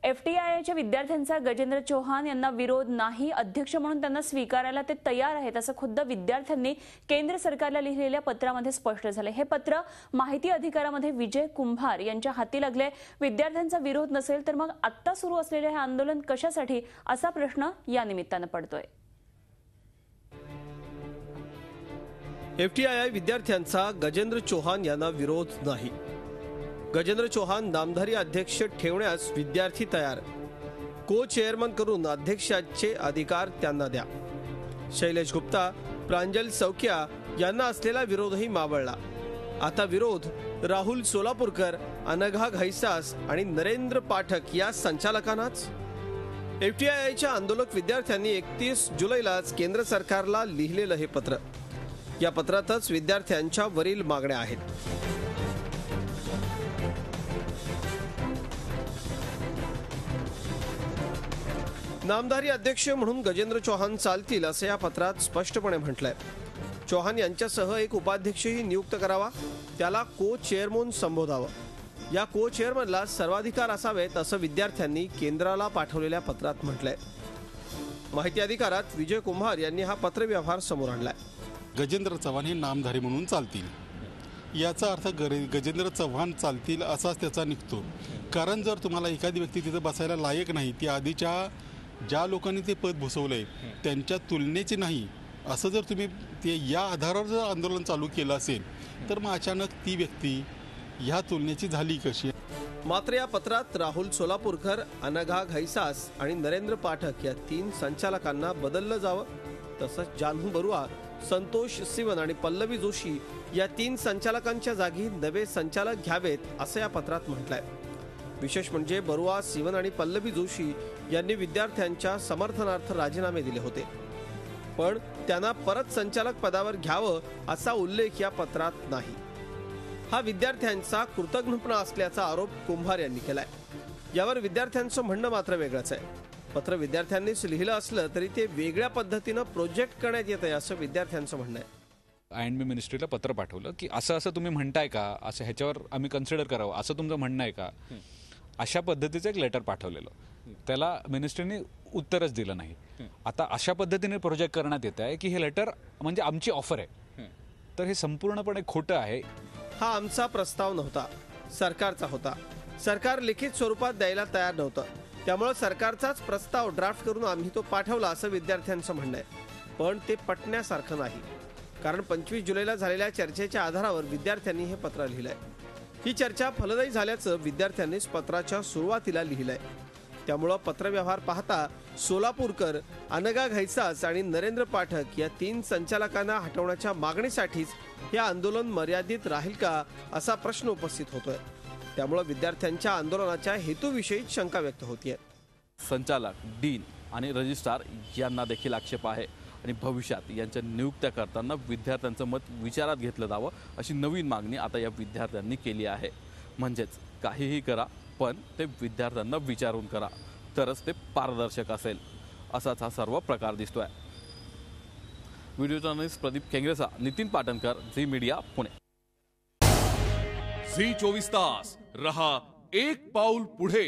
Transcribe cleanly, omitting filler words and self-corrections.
एफटीआयआयच्या विद्यार्थ्यांचा गजेंद्र चौहान यांना विरोध नाही, अध्यक्ष म्हणून त्यांना स्वीकारायला ते तयार आहेत असं खुद्द विद्यार्थ्यांनी केंद्र सरकारला लिहिलेल्या पत्रामध्ये स्पष्ट झाले। हे पत्र माहिती अधिकारामध्ये विजय कुंभार यांच्या हाती लागले। विद्यार्थ्यांचा विरोध नसेल तर मग आता सुरू असलेले हे आंदोलन कशासाठी असा प्रश्न या निमित्ताने पडतोय। एफटीआयआय विद्यार्थ्यांचा गजेंद्र चौहान यांना विरोध नाही। गजेंद्र चौहान नामधारी अध्यक्ष ठेवण्यास विद्यार्थी तयार, को चेअरमन करून अध्यक्षाचे अधिकार त्यांना द्या। शैलेश गुप्ता, प्रांजल सौकिया यांना असलेला विरोधही मावळला। आता विरोध राहुल सोलापूरकर, अनघा घैसास आणि नरेंद्र पाठक या संचालकांनाच। एफटीआयआयच्या आंदोलक विद्यार्थ्यांनी 31 जुलैलाच केंद्र सरकारला लिहिलेलं हे पत्र। या पत्रातच विद्यार्थ्यांच्या वरील मागण्या आहेत। नामधारी अध्यक्ष म्हणून गजेंद्र चौहान चालतील असे या पत्रात स्पष्टपणे म्हटलंय। चौहान यांच्यासह एक उपाध्यक्षही नियुक्त करावा, त्याला को चेअरमन संबोधावं। या को चेअरमनला सर्वाधिकार असावेत असं विद्यार्थ्यांनी केंद्राला पाठवलेल्या पत्रात म्हटलंय। माहिती अधिकारात विजय कुंभार यांनी हा पत्रव्यवहार समोर आणलाय। गजेंद्र चव्हाण हे नामधारी म्हणून चालतील, याचा अर्थ गजेंद्र चव्हाण चालतील असाच त्याचा निघतो। कारण जर तुम्हाला एखादी व्यक्ती तिथे बसायला लायक नाही, ती आधीच्या ज्या लोकांनी ते पद भूषवलंय त्यांच्या तुलनेचे नाही असं जर तुम्ही ते या आधारावर जर आंदोलन चालू केलं असेल तर मग अचानक ती व्यक्ती ह्या तुलनेची झाली कशी। मात्र या पत्रात राहुल सोलापूरकर, अनघा घैसास आणि नरेंद्र पाठक या 3 संचालकांना बदललं जावं। तसंच जानू बरुआ, संतोष सिवन आणि पल्लवी जोशी या 3 संचालकांच्या जागी नवे संचालक घ्यावेत असं या पत्रात म्हटलंय। विशेष म्हणजे बरुआ, सिवन आणि पल्लवी जोशी यांनी विद्यार्थ्यांच्या समर्थनार्थ राजीनामे दिले होते, पण त्यांना परत संचालक पदावर घ्यावं असा उल्लेख या पत्रात नाही। हा विद्यार्थ्यांचा कृतज्ञपणा असल्याचा आरोप कुंभार यांनी केलाय। यावर विद्यार्थ्यांचं म्हणणं मात्र वेगळंच आहे। पत्र विद्यार्थ्यांनीच लिहिलं असलं तरी ते वेगळ्या पद्धतीनं प्रोजेक्ट करण्यात येत आहे असं विद्यार्थ्यांचं म्हणणं आहे। INB मिनिस्ट्रीला पत्र पाठवलं की असं तुम्ही म्हणताय का, असं ह्याच्यावर आम्ही कन्सिडर करावं असं तुमचं म्हणणं आहे का, अशा पद्धतीचं एक लेटर पाठवलेलं। त्याला मिनिस्ट्रीने उत्तरच दिलं नाही। आता अशा पद्धतीने प्रोजेक्ट करण्यात येत आहे की हे लेटर म्हणजे आमची ऑफर आहे, तर हे संपूर्णपणे खोटं आहे। हा आमचा प्रस्ताव नव्हता, सरकारचा होता। सरकार लिखित स्वरूपात द्यायला तयार नव्हतं, त्यामुळे सरकारचाच प्रस्ताव ड्राफ्ट करून आम्ही तो पाठवला असं विद्यार्थ्यांचं म्हणणं आहे। पण ते पटण्यासारखं नाही, कारण 25 जुलैला झालेल्या चर्चेच्या आधारावर विद्यार्थ्यांनी हे पत्र लिहिलंय। ही चर्चा फलदायी झाल्याचं विद्यार्थ्यांनीच पत्राच्या सुरुवातीला लिहिलंय। त्यामुळं पत्रव्यवहार पाहता सोलापूरकर, अनघा घैसास आणि नरेंद्र पाठक या 3 संचालकांना हटवण्याच्या मागणीसाठीच हे आंदोलन मर्यादित राहील का असा प्रश्न उपस्थित होतोय। त्यामुळे विद्यार्थ्यांच्या आंदोलनाच्या हेतूविषयी शंका व्यक्त होतीये। संचालक, डीन आणि रजिस्ट्रार यांना देखील आक्षेप आहे आणि भविष्यात यांच्या नियुक्त्या करताना विद्यार्थ्यांचं मत विचारात घेतलं जावं अशी नवीन मागणी आता या विद्यार्थ्यांनी केली आहे। म्हणजेच काहीही करा पण ते विद्यार्थ्यांना विचारून करा, तरच ते पारदर्शक असेल असाच हा सर्व प्रकार दिसतोय। Video journalist Pradeep Kengrecha, Nitin Patankar, Zee media, Pune. Zee 24 तास रहा एक पाऊल पुढे।